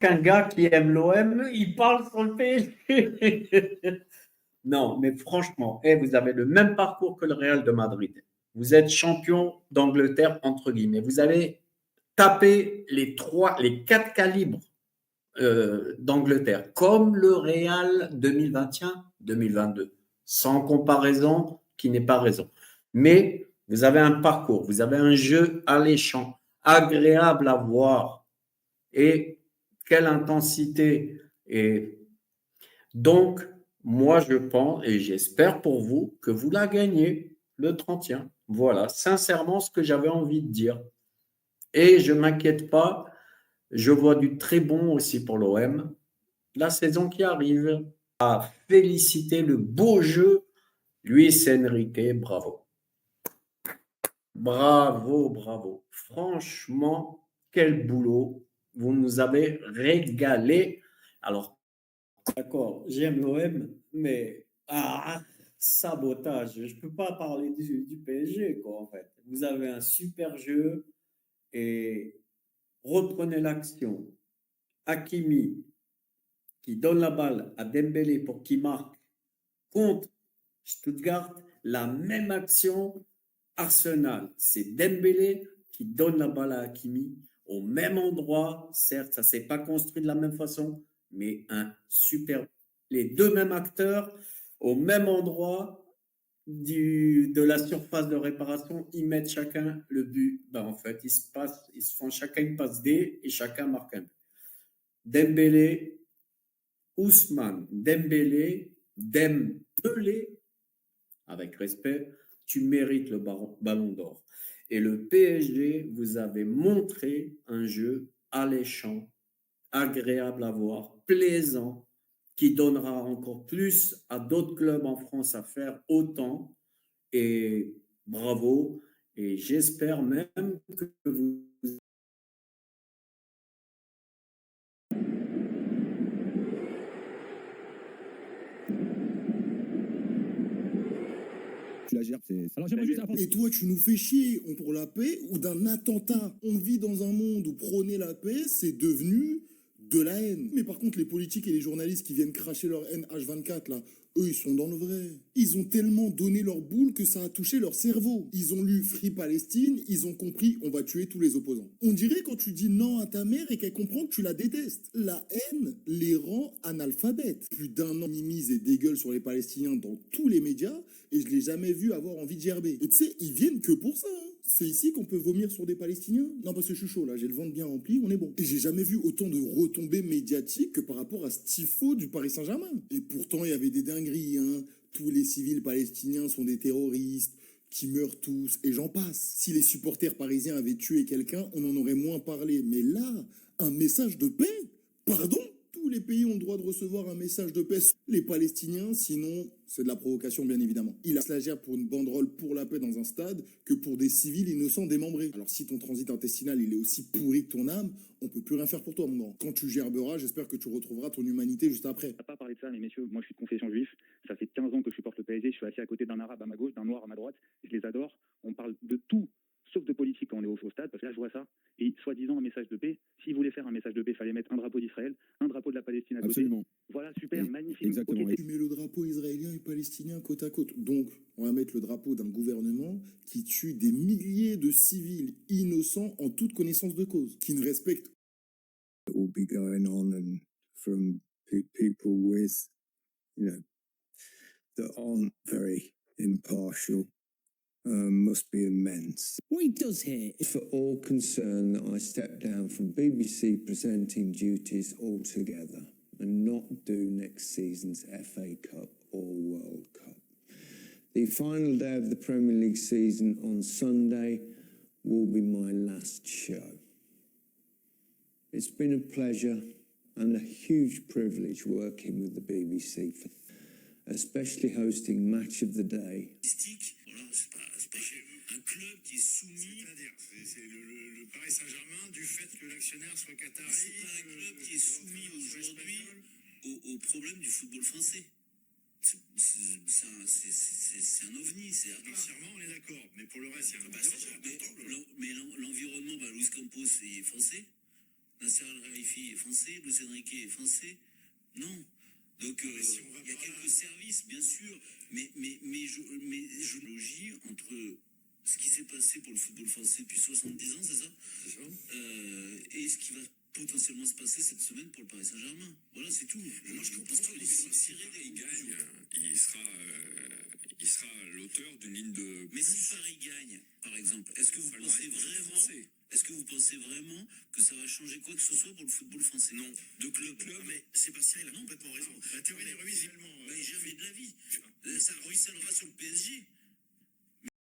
qu'un gars qui aime l'OM, il parle sur le PSG. Non, mais franchement, vous avez le même parcours que le Real de Madrid. Vous êtes champion d'Angleterre, entre guillemets. Vous avez tapé les quatre calibres d'Angleterre, comme le Real 2021-2022, sans comparaison, qui n'est pas raison. Mais vous avez un parcours, vous avez un jeu alléchant, agréable à voir, et quelle intensité. Et donc, moi, je pense et j'espère pour vous que vous la gagnez le 31. Voilà, sincèrement, ce que j'avais envie de dire. Et je ne m'inquiète pas, je vois du très bon aussi pour l'OM. La saison qui arrive, à féliciter le beau jeu, Luis Enrique, bravo. Bravo, bravo. Franchement, quel boulot. Vous nous avez régalé. Alors, d'accord, j'aime l'OM, mais sabotage. Je ne peux pas parler du PSG, quoi, en fait. Vous avez un super jeu et reprenez l'action. Hakimi qui donne la balle à Dembélé pour qu'il marque contre Stuttgart, la même action, Arsenal. C'est Dembélé qui donne la balle à Hakimi au même endroit. Certes, ça ne s'est pas construit de la même façon, mais un super. Les deux mêmes acteurs au même endroit de la surface de réparation, ils mettent chacun le but. Ben, en fait, ils se font chacun une passe D et chacun marque un but. Dembélé, Ousmane Dembélé, Dembélé, avec respect, tu mérites le ballon d'or. Et le PSG, vous avez montré un jeu alléchant, agréable à voir, plaisant, qui donnera encore plus à d'autres clubs en France à faire autant. Et bravo. Et j'espère même que vous Tu la gères. Alors j'aimerais juste apprendre. Et toi, tu nous fais chier pour la paix ou d'un attentat. On vit dans un monde où prôner la paix, c'est devenu de la haine. Mais par contre, les politiques et les journalistes qui viennent cracher leur haine H24, là, eux, ils sont dans le vrai. Ils ont tellement donné leur boule que ça a touché leur cerveau. Ils ont lu Free Palestine, ils ont compris, on va tuer tous les opposants. On dirait quand tu dis non à ta mère et qu'elle comprend que tu la détestes. La haine les rend analphabètes. Plus d'un an, minimise et dégueule sur les Palestiniens dans tous les médias et je l'ai jamais vu avoir envie de gerber. Et tu sais, ils viennent que pour ça. Hein. C'est ici qu'on peut vomir sur des Palestiniens? Non, parce que je suis chaud là, j'ai le ventre bien rempli, on est bon. Et j'ai jamais vu autant de retombées médiatiques que par rapport à ce tifo du Paris Saint-Germain. Et pourtant, il y avait des dingueries, hein. Tous les civils palestiniens sont des terroristes, qui meurent tous, et j'en passe. Si les supporters parisiens avaient tué quelqu'un, on en aurait moins parlé. Mais là, un message de paix? Pardon? Tous les pays ont le droit de recevoir un message de paix. Les Palestiniens, sinon, c'est de la provocation, bien évidemment. Il a la gère pour une banderole pour la paix dans un stade que pour des civils innocents démembrés. Alors si ton transit intestinal, il est aussi pourri que ton âme, on peut plus rien faire pour toi, mon grand. Quand tu gerberas, j'espère que tu retrouveras ton humanité juste après. On va pas parler de ça, mais messieurs, moi je suis de confession juif. Ça fait 15 ans que je supporte le PSG. Je suis assis à côté d'un arabe à ma gauche, d'un noir à ma droite. Je les adore. On parle de tout, sauf de politique quand on est au stade, parce que là je vois ça. Et soi-disant un message de paix. S'ils voulaient faire un message de paix, il fallait mettre un drapeau d'Israël, un drapeau de la Palestine à côté. Absolument. Voilà, super, magnifique. Exactement. Okay. Tu mets le drapeau israélien et palestinien côte à côte. Donc, on va mettre le drapeau d'un gouvernement qui tue des milliers de civils innocents en toute connaissance de cause, qui ne respecte. It will be going on and from people with, that aren't very impartial. Must be immense. What he does here is for all concerned that I step down from BBC presenting duties altogether and not do next season's FA Cup or World Cup. The final day of the Premier League season on Sunday will be my last show. It's been a pleasure and a huge privilege working with the BBC, especially hosting Match of the Day. Un club qui est soumis, c'est le Paris Saint-Germain du fait que l'actionnaire soit qatari. C'est pas un club qui est soumis aujourd'hui au problème du football français. C'est un ovni. Financièrement, on est d'accord, mais pour le reste, il y a un mais l'environnement, Luis Campos est français. Nasser Al-Khelaifi est français, Luis Enrique est français. Non. Donc, il y a quelques services, bien sûr, mais je logie entre ce qui s'est passé pour le football français depuis 70 ans, c'est ça? Et ce qui va potentiellement se passer cette semaine pour le Paris Saint-Germain. Voilà, c'est tout. Moi, je pense que si Paris gagne, il sera l'auteur d'une ligne de... Mais si Paris gagne, par exemple, est-ce que vous pensez vraiment que ça va changer quoi que ce soit pour le football français? Non. De club. Mais Sébastien, il a complètement raison. La théorie des remis, jamais de la vie. Ça ruissellera sur le PSG.